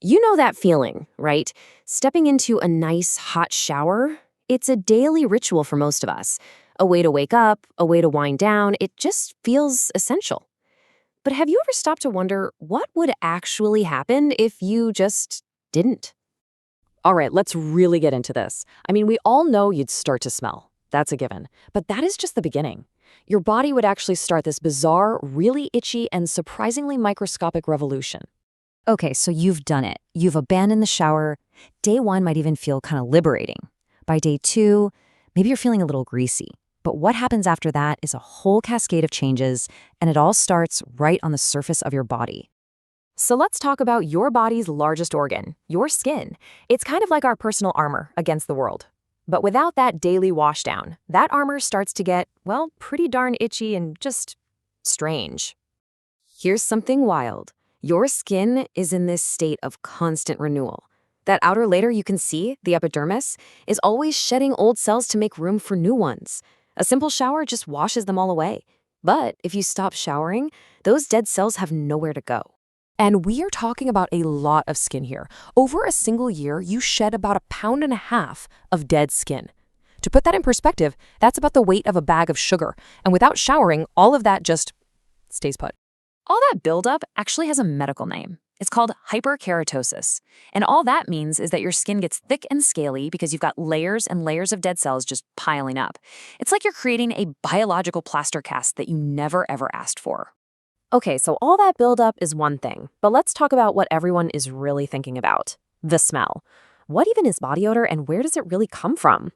You know that feeling, right? Stepping into a nice hot shower? It's a daily ritual for most of us. A way to wake up, a way to wind down. It just feels essential. But have you ever stopped to wonder what would actually happen if you just didn't? All right, let's really get into this. I mean, we all know you'd start to smell. That's a given. But that is just the beginning. Your body would actually start this bizarre, really itchy, and surprisingly microscopic revolution. Okay, so you've done it. You've abandoned the shower. Day one might even feel kind of liberating. By day two, maybe you're feeling a little greasy. But what happens after that is a whole cascade of changes, and it all starts right on the surface of your body. So let's talk about your body's largest organ, your skin. It's kind of like our personal armor against the world. But without that daily washdown, that armor starts to get, well, pretty darn itchy and just strange. Here's something wild. Your skin is in this state of constant renewal. That outer layer you can see, the epidermis, is always shedding old cells to make room for new ones. A simple shower just washes them all away. But if you stop showering, those dead cells have nowhere to go. And we are talking about a lot of skin here. Over a single year, you shed about 1.5 pounds of dead skin. To put that in perspective, that's about the weight of a bag of sugar. And without showering, all of that just stays put. All that buildup actually has a medical name. It's called hyperkeratosis. And all that means is that your skin gets thick and scaly because you've got layers and layers of dead cells just piling up. It's like you're creating a biological plaster cast that you never ever asked for. Okay, so all that buildup is one thing, but let's talk about what everyone is really thinking about, the smell. What even is body odor and where does it really come from?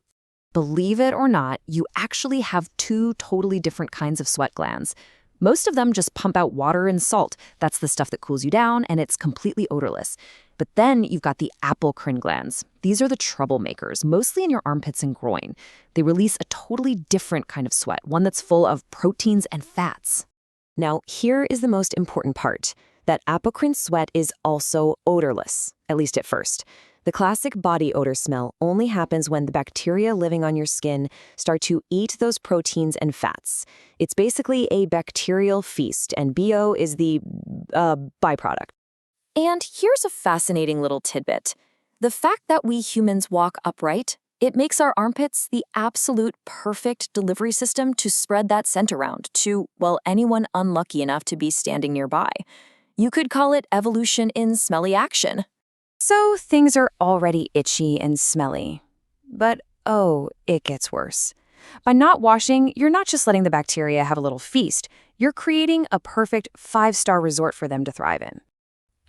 Believe it or not, you actually have two totally different kinds of sweat glands. Most of them just pump out water and salt. That's the stuff that cools you down, and it's completely odorless. But then you've got the apocrine glands. These are the troublemakers, mostly in your armpits and groin. They release a totally different kind of sweat, one that's full of proteins and fats. Now, here is the most important part. That apocrine sweat is also odorless, at least at first. The classic body odor smell only happens when the bacteria living on your skin start to eat those proteins and fats. It's basically a bacterial feast, and BO is the byproduct. And here's a fascinating little tidbit. The fact that we humans walk upright, it makes our armpits the absolute perfect delivery system to spread that scent around to, well, anyone unlucky enough to be standing nearby. You could call it evolution in smelly action. So things are already itchy and smelly. But oh, it gets worse. By not washing, you're not just letting the bacteria have a little feast. You're creating a perfect 5-star resort for them to thrive in.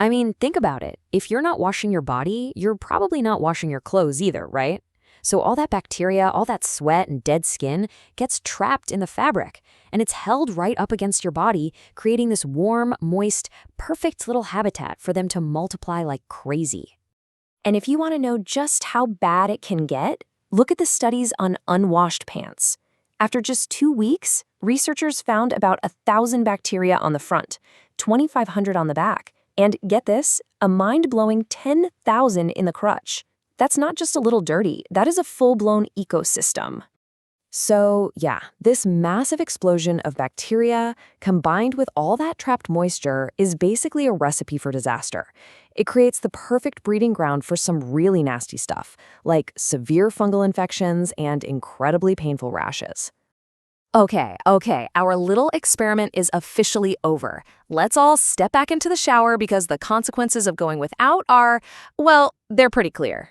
I mean, think about it. If you're not washing your body, you're probably not washing your clothes either, right? So all that bacteria, all that sweat and dead skin gets trapped in the fabric, and it's held right up against your body, creating this warm, moist, perfect little habitat for them to multiply like crazy. And if you want to know just how bad it can get, look at the studies on unwashed pants. After just 2 weeks, researchers found about 1,000 bacteria on the front, 2,500 on the back, and get this, a mind-blowing 10,000 in the crotch. That's not just a little dirty, that is a full-blown ecosystem. So yeah, this massive explosion of bacteria combined with all that trapped moisture is basically a recipe for disaster. It creates the perfect breeding ground for some really nasty stuff, like severe fungal infections and incredibly painful rashes. Okay, our little experiment is officially over. Let's all step back into the shower because the consequences of going without are, well, they're pretty clear.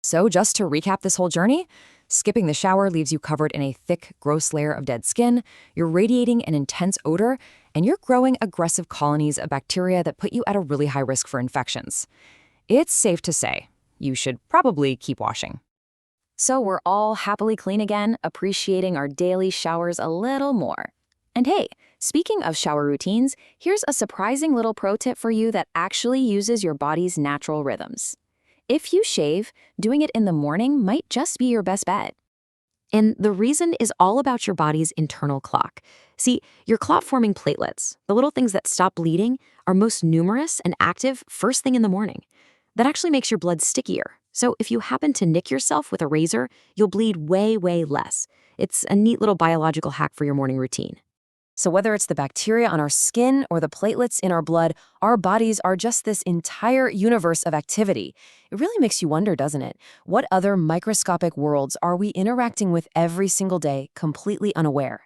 So just to recap this whole journey, skipping the shower leaves you covered in a thick, gross layer of dead skin, you're radiating an intense odor, and you're growing aggressive colonies of bacteria that put you at a really high risk for infections. It's safe to say you should probably keep washing. So we're all happily clean again, appreciating our daily showers a little more. And hey, speaking of shower routines, here's a surprising little pro tip for you that actually uses your body's natural rhythms. If you shave, doing it in the morning might just be your best bet. And the reason is all about your body's internal clock. See, your clot-forming platelets, the little things that stop bleeding, are most numerous and active first thing in the morning. That actually makes your blood stickier. So if you happen to nick yourself with a razor, you'll bleed way, way less. It's a neat little biological hack for your morning routine. So whether it's the bacteria on our skin or the platelets in our blood, our bodies are just this entire universe of activity. It really makes you wonder, doesn't it? What other microscopic worlds are we interacting with every single day, completely unaware?